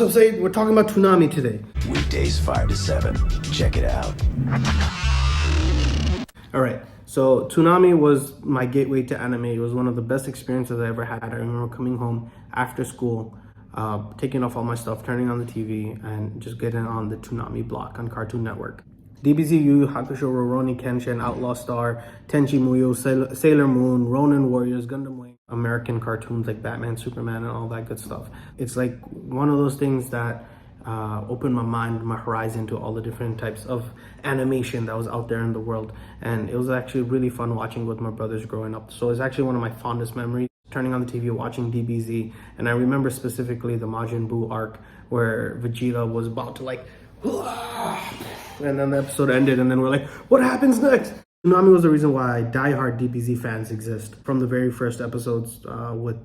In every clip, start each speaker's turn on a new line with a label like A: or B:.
A: So say we're talking about Toonami today.
B: Weekdays 5 to 7. Check it out.
A: All right. So Toonami was my gateway to anime. It was one of the best experiences I ever had. I remember coming home after school, taking off all my stuff, turning on the TV, and just getting on the Toonami Block on Cartoon Network. DBZ, Yu Yu Hakusho, Rurouni Kenshin, Outlaw Star, Tenchi Muyo, Sailor Moon, Ronin Warriors, Gundam Wing, American cartoons like Batman, Superman, and all that good stuff. It's like one of those things that opened my mind, my horizon to all the different types of animation that was out there in the world. And it was actually really fun watching with my brothers growing up. So it's actually one of my fondest memories, turning on the TV, watching DBZ. And I remember specifically the Majin Buu arc where Vegeta was about to like, and then the episode ended, and then we're like, what happens next? Toonami was the reason why diehard DBZ fans exist. From the very first episodes with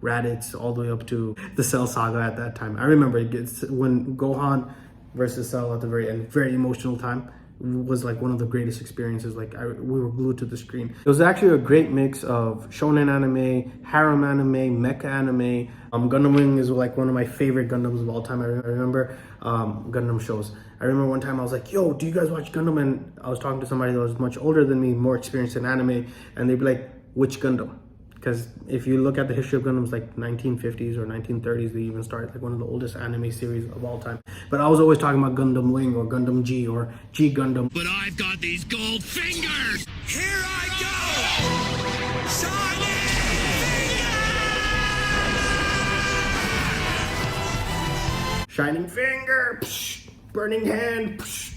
A: Raditz all the way up to the Cell saga at that time. I remember when Gohan versus Cell at the very end, very emotional time, was like one of the greatest experiences. Like we were glued to the screen. It was actually a great mix of shonen anime, harem anime, mecha anime. Gundam Wing is like one of my favorite Gundams of all time. I remember Gundam shows. I remember one time I was like, yo, do you guys watch Gundam? And I was talking to somebody that was much older than me, more experienced in anime, and they'd be like, which Gundam? Because if you look at the history of Gundams, like 1950s or 1930s, they even started like one of the oldest anime series of all time. But I was always talking about Gundam Wing or Gundam G or G Gundam.
C: But I've got these gold fingers! Here I go!
A: Shining finger, psh, burning hand. Psh.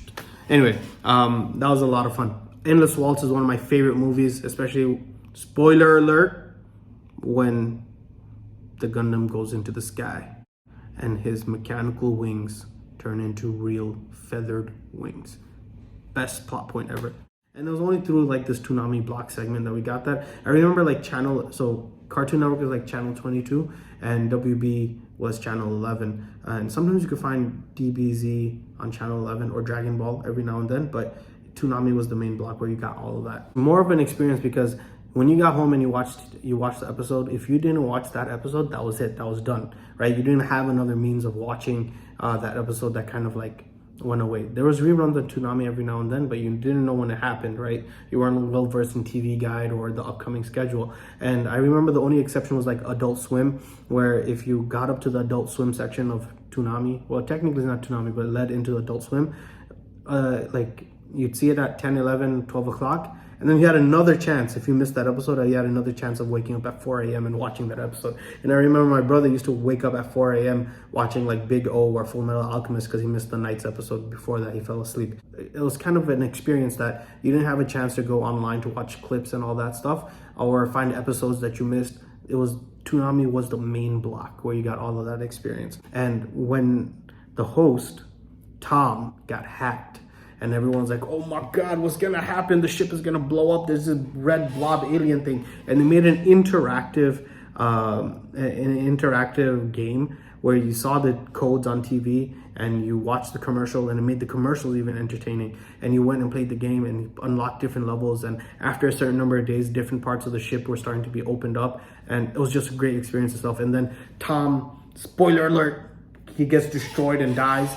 A: Anyway, that was a lot of fun. Endless Waltz is one of my favorite movies, especially, spoiler alert, when the Gundam goes into the sky and his mechanical wings turn into real feathered wings. Best plot point ever. And it was only through like this Toonami Block segment that we got that. I remember like so Cartoon Network is like channel 22 and WB was channel 11. And sometimes you could find DBZ on channel 11 or Dragon Ball every now and then, but Toonami was the main block where you got all of that. More of an experience because when you got home and you watched the episode, if you didn't watch that episode, that was it, that was done, right? You didn't have another means of watching that episode that kind of like went away. There was reruns on Toonami every now and then, but you didn't know when it happened, right? You weren't well versed in TV Guide or the upcoming schedule. And I remember the only exception was like Adult Swim, where if you got up to the Adult Swim section of Toonami, well, technically it's not Toonami, but it led into Adult Swim, like you'd see it at 10, 11, 12 o'clock. And then you had another chance. If you missed that episode, you had another chance of waking up at 4 a.m. and watching that episode. And I remember my brother used to wake up at 4 a.m. watching like Big O or Full Metal Alchemist because he missed the night's episode. Before that, he fell asleep. It was kind of an experience that you didn't have a chance to go online to watch clips and all that stuff or find episodes that you missed. Toonami was the main block where you got all of that experience. And when the host, Tom, got hacked, and everyone's like, oh my God, what's gonna happen? The ship is gonna blow up. There's this red blob alien thing. And they made an interactive game where you saw the codes on TV and you watched the commercial, and it made the commercials even entertaining. And you went and played the game and you unlocked different levels. And after a certain number of days, different parts of the ship were starting to be opened up. And it was just a great experience itself. And then Tom, spoiler alert, he gets destroyed and dies.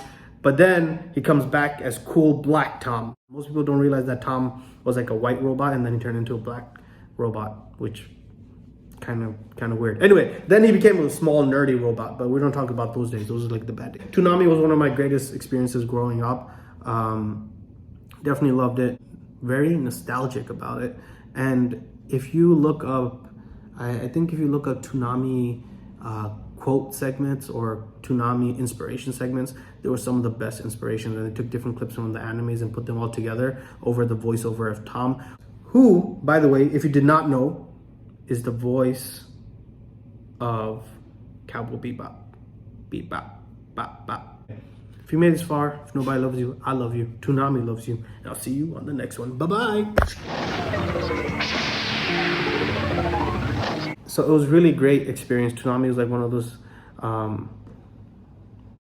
A: But then he comes back as cool black Tom. Most people don't realize that Tom was like a white robot and then he turned into a black robot, which kind of weird. Anyway, then he became a small nerdy robot, but we don't talk about those days. Those are like the bad days. Toonami was one of my greatest experiences growing up. Definitely loved it. Very nostalgic about it. And if you look up, I think if you look up Toonami quote segments or Toonami inspiration segments, they were some of the best inspirations, and they took different clips from the animes and put them all together over the voiceover of Tom, who, by the way, if you did not know, is the voice of Cowboy Bebop. Bebop, bop, bop. If you made this far, if nobody loves you, I love you. Toonami loves you. And I'll see you on the next one. Bye-bye. So it was really great experience. Toonami was like one of those